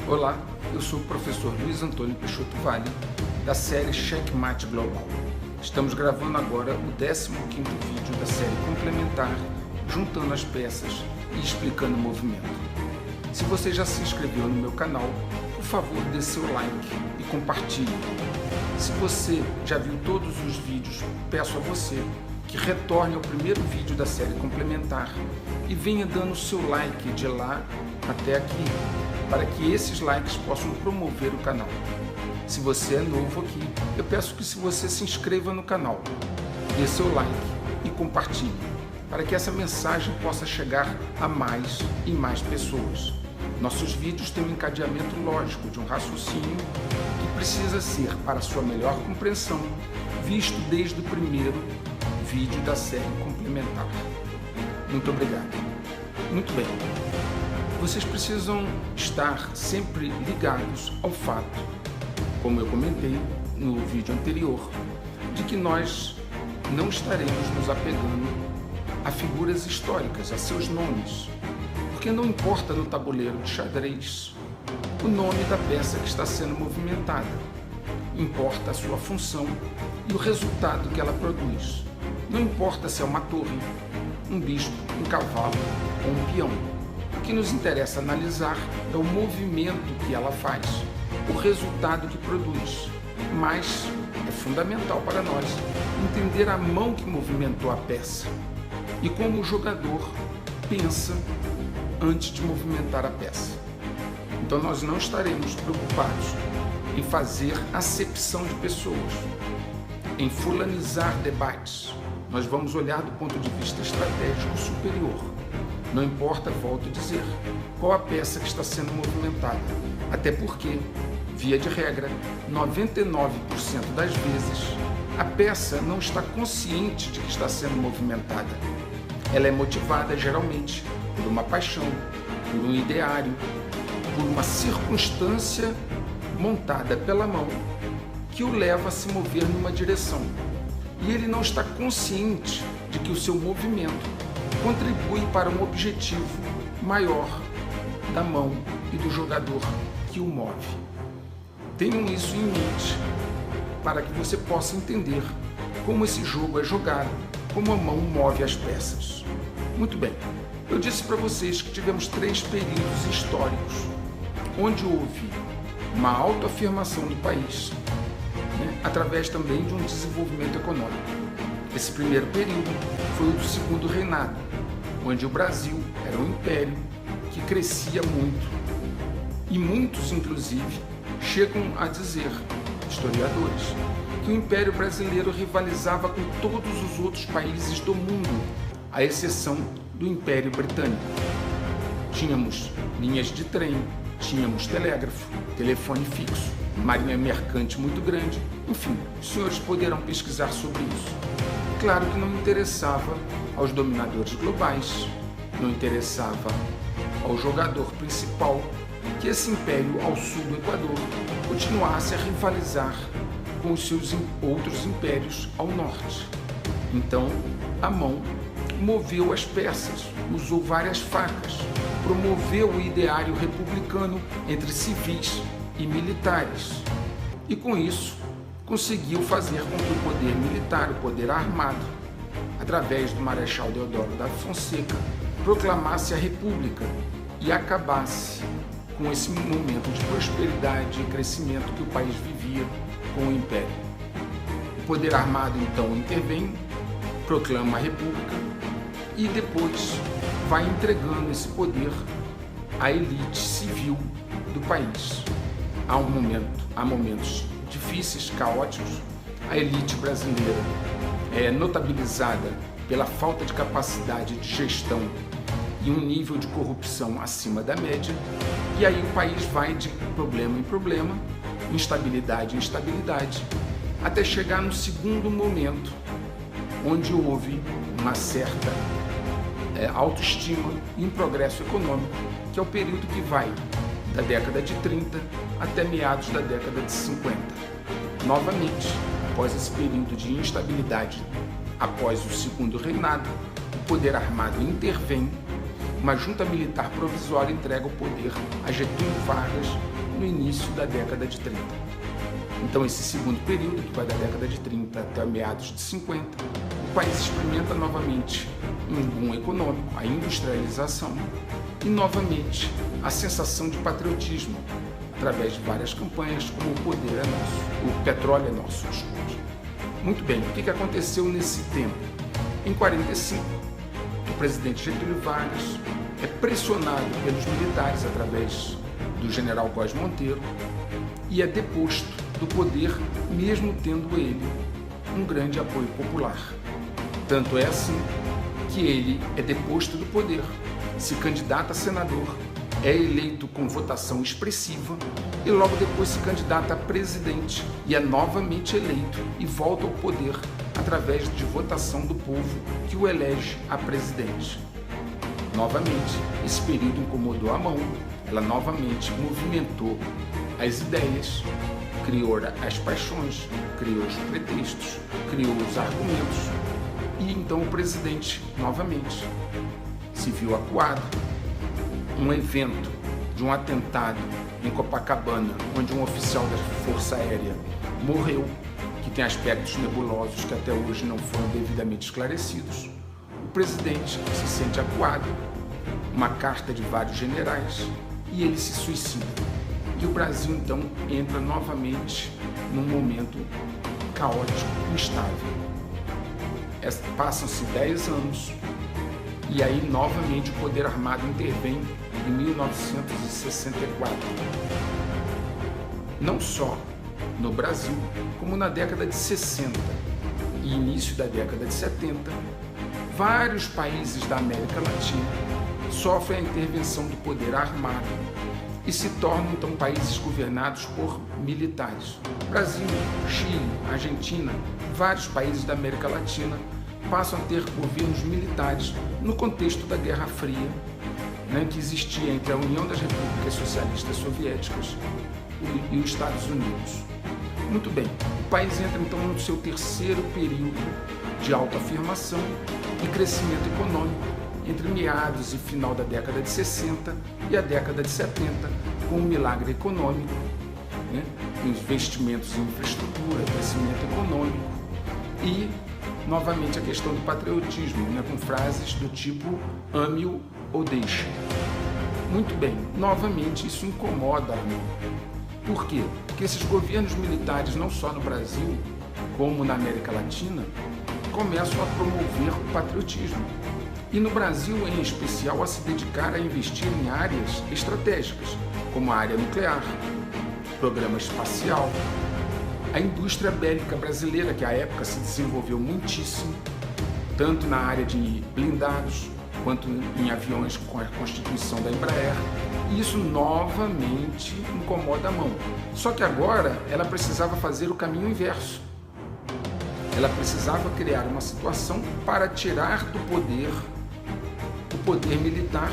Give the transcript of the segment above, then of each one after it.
Olá, eu sou o professor Luiz Antônio Peixoto Vale, da série Checkmate Global. Estamos gravando agora o 15º vídeo da série complementar, juntando as peças e explicando o movimento. Se você já se inscreveu no meu canal, por favor dê seu like e compartilhe. Se você já viu todos os vídeos, peço a você que retorne ao primeiro vídeo da série complementar e venha dando o seu like de lá até aqui, para que esses likes possam promover o canal. Se você é novo aqui, eu peço que você se inscreva no canal, dê seu like e compartilhe, para que essa mensagem possa chegar a mais e mais pessoas. Nossos vídeos têm um encadeamento lógico de um raciocínio que precisa ser, para sua melhor compreensão, visto desde o primeiro vídeo da série complementar. Muito obrigado. Muito bem. Vocês precisam estar sempre ligados ao fato, como eu comentei no vídeo anterior, de que nós não estaremos nos apegando a figuras históricas, a seus nomes, porque não importa no tabuleiro de xadrez o nome da peça que está sendo movimentada, importa a sua função e o resultado que ela produz. Não importa se é uma torre, um bispo, um cavalo ou um peão. O que nos interessa analisar é o movimento que ela faz, o resultado que produz. Mas é fundamental para nós entender a mão que movimentou a peça e como o jogador pensa antes de movimentar a peça. Então nós não estaremos preocupados em fazer acepção de pessoas, em fulanizar debates. Nós vamos olhar do ponto de vista estratégico superior. Não importa, volto a dizer, qual a peça que está sendo movimentada. Até porque, via de regra, 99% das vezes, a peça não está consciente de que está sendo movimentada. Ela é motivada, geralmente, por uma paixão, por um ideário, por uma circunstância montada pela mão que o leva a se mover numa direção. E ele não está consciente de que o seu movimento contribui para um objetivo maior da mão e do jogador que o move. Tenham isso em mente para que você possa entender como esse jogo é jogado, como a mão move as peças. Muito bem, eu disse para vocês que tivemos 3 períodos históricos onde houve uma autoafirmação do país, através também de um desenvolvimento econômico. Esse primeiro período foi o do Segundo Reinado, onde o Brasil era um império que crescia muito. E muitos, inclusive, chegam a dizer, historiadores, que o Império Brasileiro rivalizava com todos os outros países do mundo, à exceção do Império Britânico. Tínhamos linhas de trem, tínhamos telégrafo, telefone fixo, marinha mercante muito grande, enfim, os senhores poderão pesquisar sobre isso. Claro que não interessava aos dominadores globais, não interessava ao jogador principal que esse império ao sul do Equador continuasse a rivalizar com os seus outros impérios ao norte. Então, a mão moveu as peças, usou várias facas, promoveu o ideário republicano entre civis e militares. E com isso, conseguiu fazer com que o poder militar, o poder armado, através do Marechal Deodoro da Fonseca, proclamasse a República e acabasse com esse momento de prosperidade e crescimento que o país vivia com o Império. O poder armado, então, intervém, proclama a República e depois vai entregando esse poder à elite civil do país. Há momentos difíceis, caóticos. A elite brasileira é notabilizada pela falta de capacidade de gestão e um nível de corrupção acima da média, e aí o país vai de problema em problema, instabilidade em instabilidade, até chegar no segundo momento, onde houve uma certa autoestima e um progresso econômico, que é o período que vai da década de 30 até meados da década de 50. Novamente, após esse período de instabilidade, após o Segundo Reinado, o poder armado intervém, uma junta militar provisória entrega o poder a Getúlio Vargas no início da década de 30. Então, esse segundo período, que vai da década de 30 até meados de 50, o país experimenta novamente um boom econômico, a industrialização e, novamente, a sensação de patriotismo, através de várias campanhas, como o poder é nosso, o petróleo é nosso. Muito bem, o que aconteceu nesse tempo? Em 45, o presidente Getúlio Vargas é pressionado pelos militares através do general Góes Monteiro e é deposto do poder, mesmo tendo ele um grande apoio popular. Tanto é assim que ele é deposto do poder, se candidata a senador, é eleito com votação expressiva e logo depois se candidata a presidente e é novamente eleito e volta ao poder através de votação do povo que o elege a presidente. Novamente, esse período incomodou a mão, ela novamente movimentou as ideias, criou as paixões, criou os pretextos, criou os argumentos e então o presidente novamente se viu acuado. Um evento de um atentado em Copacabana, onde um oficial da Força Aérea morreu, que tem aspectos nebulosos que até hoje não foram devidamente esclarecidos. O presidente se sente acuado, uma carta de vários generais, e ele se suicida. E o Brasil, então, entra novamente num momento caótico, instável. Passam-se 10 anos, e aí, novamente, o poder armado intervém em 1964. Não só no Brasil, como na década de 60 e início da década de 70, vários países da América Latina sofrem a intervenção do poder armado e se tornam, então, países governados por militares. Brasil, Chile, Argentina, vários países da América Latina passam a ter governos militares no contexto da Guerra Fria, que existia entre a União das Repúblicas Socialistas Soviéticas e os Estados Unidos. Muito bem, o país entra então no seu terceiro período de autoafirmação e crescimento econômico entre meados e final da década de 60 e a década de 70, com um milagre econômico, investimentos em infraestrutura, crescimento econômico e novamente a questão do patriotismo, com frases do tipo ame-o ou deixe. Muito bem, novamente isso incomoda a mim. Por quê? Porque esses governos militares, não só no Brasil, como na América Latina, começam a promover o patriotismo. E no Brasil, em especial, a se dedicar a investir em áreas estratégicas, como a área nuclear, programa espacial, a indústria bélica brasileira, que à época se desenvolveu muitíssimo, tanto na área de blindados, quanto em aviões com a constituição da Embraer. E isso novamente incomoda a mão. Só que agora ela precisava fazer o caminho inverso. Ela precisava criar uma situação para tirar do poder o poder militar,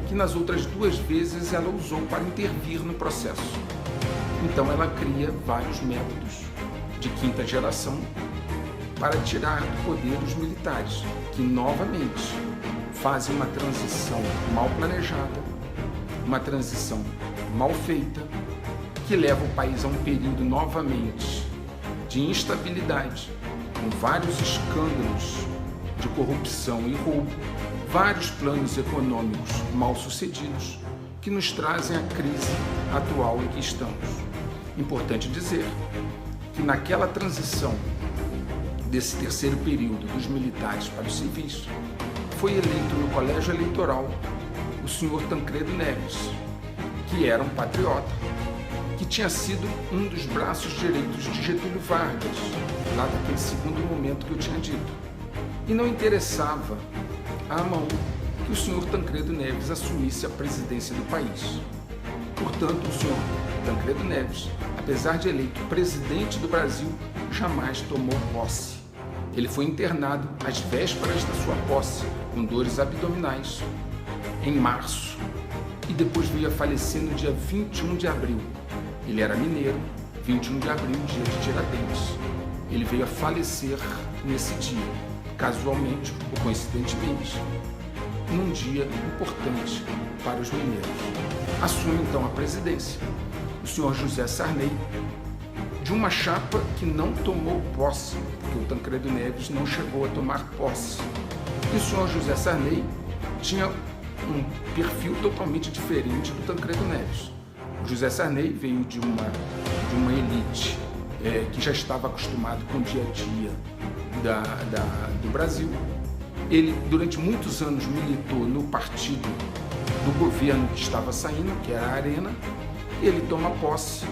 que nas outras duas vezes ela usou para intervir no processo. Então ela cria vários métodos de quinta geração para tirar do poder os militares, que novamente fazem uma transição mal planejada, uma transição mal feita, que leva o país a um período novamente de instabilidade, com vários escândalos de corrupção e roubo, vários planos econômicos mal sucedidos, que nos trazem a crise atual em que estamos. Importante dizer que naquela transição desse terceiro período dos militares para os civis, foi eleito no colégio eleitoral o senhor Tancredo Neves, que era um patriota, que tinha sido um dos braços direitos de Getúlio Vargas, lá daquele segundo momento que eu tinha dito. E não interessava à mão que o senhor Tancredo Neves assumisse a presidência do país. Portanto, o senhor Tancredo Neves, apesar de eleito presidente do Brasil, jamais tomou posse. Ele foi internado às vésperas da sua posse, com dores abdominais, em março, e depois veio a falecer no dia 21 de abril. Ele era mineiro, 21 de abril, dia de Tiradentes. Ele veio a falecer nesse dia, casualmente ou coincidentemente, num dia importante para os mineiros. Assume então a presidência. o senhor José Sarney, de uma chapa que não tomou posse, porque o Tancredo Neves não chegou a tomar posse. E o senhor José Sarney tinha um perfil totalmente diferente do Tancredo Neves. O José Sarney veio de uma elite que já estava acostumado com o dia a dia do Brasil. Ele, durante muitos anos, militou no partido do governo que estava saindo, que era a Arena. Ele toma posse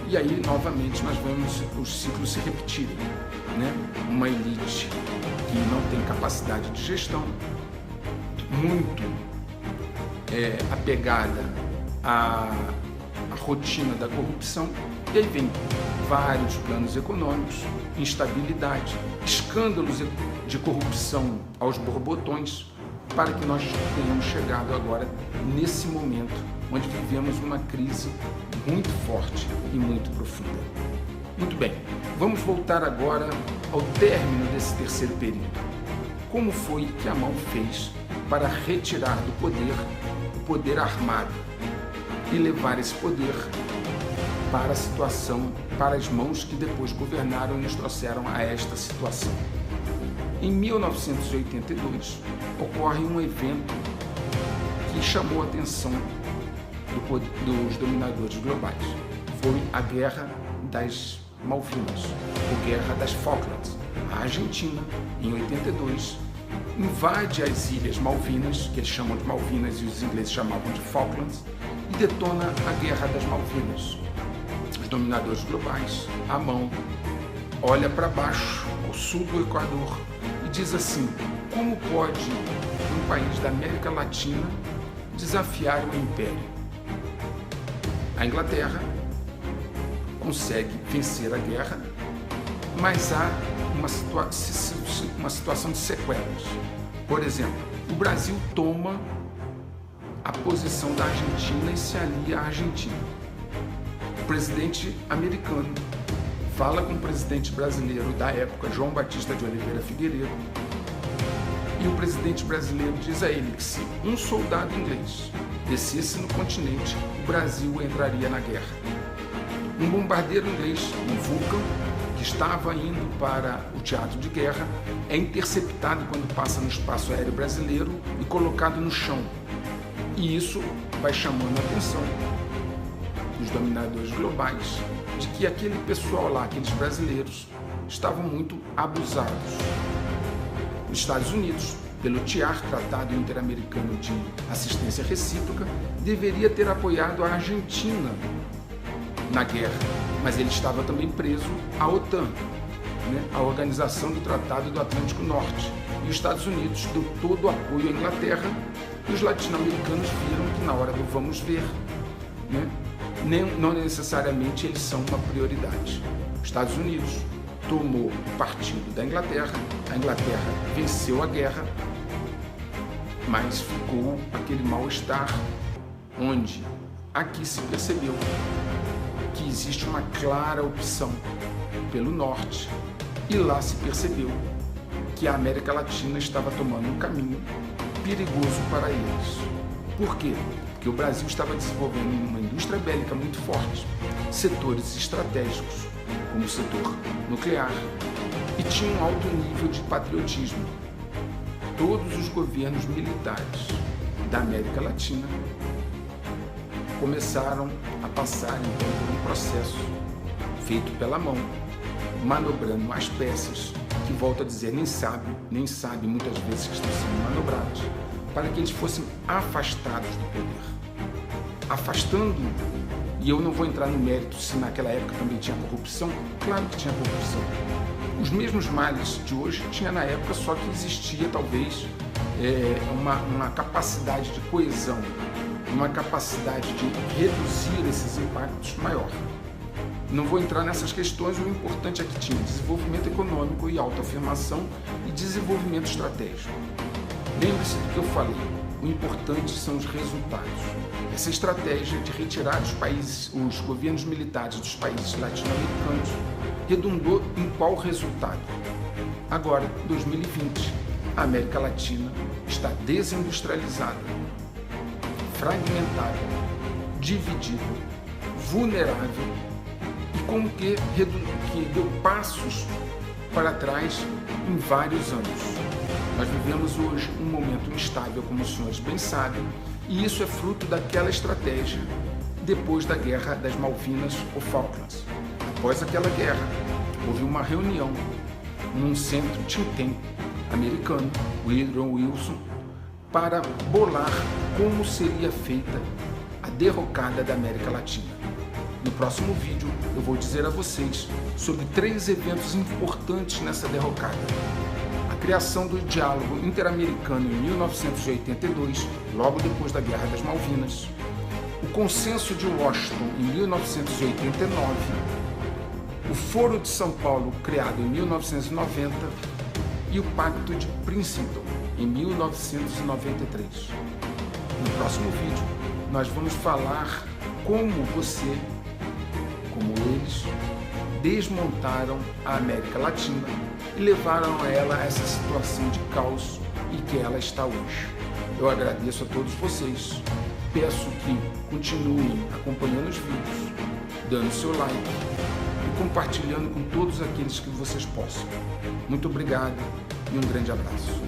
e aí, novamente, nós vemos os ciclos se repetirem, né? Uma elite que não tem capacidade de gestão, muito apegada à rotina da corrupção, e aí vem vários planos econômicos, instabilidade, escândalos de corrupção aos borbotões, para que nós tenhamos chegado agora nesse momento onde vivemos uma crise muito forte e muito profunda. Muito bem, vamos voltar agora ao término desse terceiro período. Como foi que a mão fez para retirar do poder o poder armado e levar esse poder para a situação, para as mãos que depois governaram e nos trouxeram a esta situação? Em 1982, ocorre um evento que chamou a atenção dos dominadores globais. Foi a Guerra das Malvinas, ou Guerra das Falklands. A Argentina, em 82, invade as Ilhas Malvinas, que eles chamam de Malvinas e os ingleses chamavam de Falklands, e detona a Guerra das Malvinas. Os dominadores globais, à mão, olha para baixo, ao sul do Equador, e diz assim: como pode um país da América Latina desafiar o Império? A Inglaterra consegue vencer a guerra, mas há uma situação de sequelas. Por exemplo, o Brasil toma a posição da Argentina e se alia à Argentina. O presidente americano fala com o presidente brasileiro da época, João Batista de Oliveira Figueiredo, e o presidente brasileiro diz a ele que se um soldado inglês descesse no continente, o Brasil entraria na guerra. Um bombardeiro inglês, um Vulcan, que estava indo para o teatro de guerra, é interceptado quando passa no espaço aéreo brasileiro e colocado no chão. E isso vai chamando a atenção dos dominadores globais de que aquele pessoal lá, aqueles brasileiros, estavam muito abusados. Os Estados Unidos, pelo TIAR, Tratado Interamericano de Assistência Recíproca, deveria ter apoiado a Argentina na guerra, mas ele estava também preso à OTAN, né, a Organização do Tratado do Atlântico Norte. E os Estados Unidos deu todo o apoio à Inglaterra, e os latino-americanos viram que na hora do vamos ver, né, não necessariamente eles são uma prioridade. Os Estados Unidos tomou o partido da Inglaterra, a Inglaterra venceu a guerra, mas ficou aquele mal-estar onde aqui se percebeu que existe uma clara opção pelo norte, e lá se percebeu que a América Latina estava tomando um caminho perigoso para eles. Por quê? Porque o Brasil estava desenvolvendo uma indústria bélica muito forte, setores estratégicos, como o setor nuclear, e tinha um alto nível de patriotismo. Todos os governos militares da América Latina começaram a passar então por um processo feito pela mão, manobrando as peças, que, volto a dizer, nem sabe muitas vezes que estão sendo manobradas, para que eles fossem afastados do poder. Afastando, e eu não vou entrar no mérito se naquela época também tinha corrupção, claro que tinha corrupção. Os mesmos males de hoje tinha na época, só que existia talvez uma capacidade de coesão, uma capacidade de reduzir esses impactos maior. Não vou entrar nessas questões, o importante é que tinha desenvolvimento econômico e autoafirmação e desenvolvimento estratégico. Lembre-se do que eu falei, o importante são os resultados. Essa estratégia de retirar os governos militares dos países latino-americanos redundou em qual resultado? Agora, 2020, a América Latina está desindustrializada, fragmentada, dividida, vulnerável e como que deu passos para trás em vários anos. Nós vivemos hoje um momento instável, como os senhores bem sabem, e isso é fruto daquela estratégia depois da Guerra das Malvinas ou Falklands. Após aquela guerra, houve uma reunião num centro think tank americano, Woodrow Wilson, para bolar como seria feita a derrocada da América Latina. No próximo vídeo eu vou dizer a vocês sobre 3 eventos importantes nessa derrocada. A criação do diálogo interamericano em 1982, logo depois da Guerra das Malvinas, o Consenso de Washington em 1989, o Foro de São Paulo criado em 1990 e o Pacto de Princeton em 1993. No próximo vídeo nós vamos falar como você, como eles, desmontaram a América Latina e levaram ela a essa situação de caos em que ela está hoje. Eu agradeço a todos vocês, peço que continuem acompanhando os vídeos, dando seu like e compartilhando com todos aqueles que vocês possam. Muito obrigado e um grande abraço.